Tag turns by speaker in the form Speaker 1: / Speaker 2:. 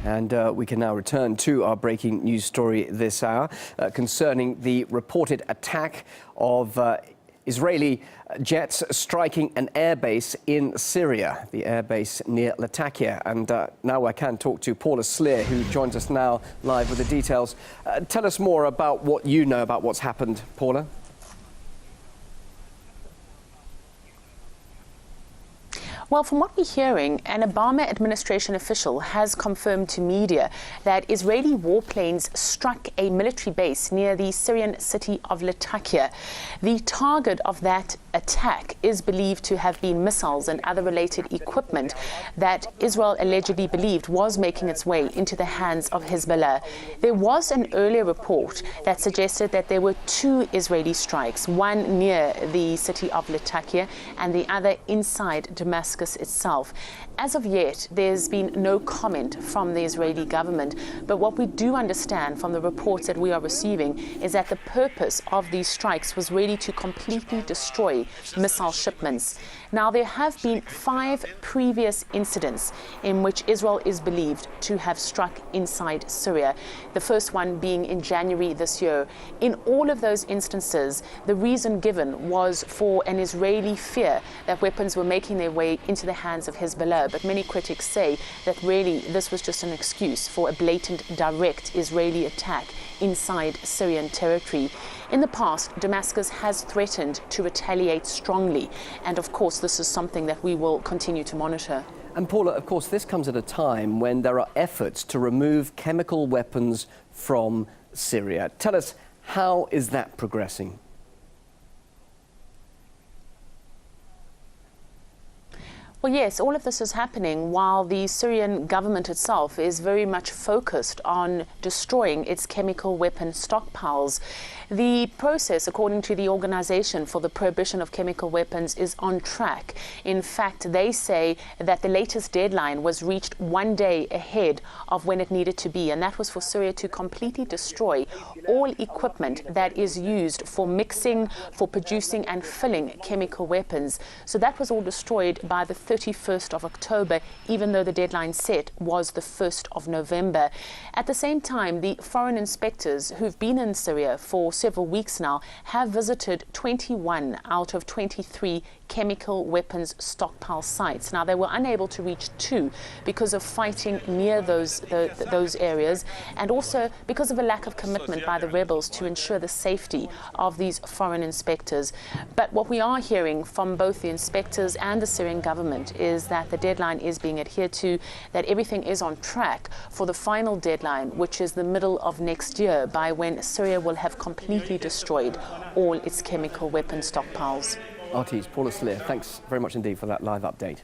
Speaker 1: And we can now return to our breaking news story this hour concerning the reported attack of Israeli jets striking an airbase in Syria, the airbase near Latakia. And now I can talk to Paula Sleer, who joins us now live with the details. Tell us more about what you know about what's happened, Paula.
Speaker 2: Well, from what we're hearing, an Obama administration official has confirmed to media that Israeli warplanes struck a military base near the Syrian city of Latakia. The target of that attack is believed to have been missiles and other related equipment that Israel allegedly believed was making its way into the hands of Hezbollah. There was an earlier report that suggested that there were two Israeli strikes, one near the city of Latakia and the other inside Damascus itself. As of yet, there's been no comment from the Israeli government, but what we do understand from the reports that we are receiving is that the purpose of these strikes was really to completely destroy missile shipments. Now, there have been 5 previous incidents in which Israel is believed to have struck inside Syria, the first one being in January this year. In all of those instances, the reason given was for an Israeli fear that weapons were making their way into the hands of Hezbollah. But many critics say that really this was just an excuse for a blatant, direct Israeli attack inside Syrian territory. In the past, Damascus has threatened to retaliate strongly, and of course this is something that we will continue to monitor.
Speaker 1: And Paula, of course, this comes at a time when there are efforts to remove chemical weapons from Syria. Tell us, how is that progressing?
Speaker 2: Well, yes, all of this is happening while the Syrian government itself is very much focused on destroying its chemical weapon stockpiles. The process, according to the Organization for the Prohibition of Chemical Weapons, is on track. In fact, they say that the latest deadline was reached 1 day ahead of when it needed to be, and that was for Syria to completely destroy all equipment that is used for mixing, for producing and filling chemical weapons. So that was all destroyed by the 31st of October, even though the deadline set was the 1st of November. At the same time, the foreign inspectors who've been in Syria for several weeks now have visited 21 out of 23 chemical weapons stockpile sites. Now, they were unable to reach 2 because of fighting near those areas, and also because of a lack of commitment by the rebels to ensure the safety of these foreign inspectors. But what we are hearing from both the inspectors and the Syrian government is that the deadline is being adhered to, that everything is on track for the final deadline, which is the middle of next year, by when Syria will have completely destroyed all its chemical weapon stockpiles.
Speaker 1: RT's Paula Sleer, thanks very much indeed for that live update.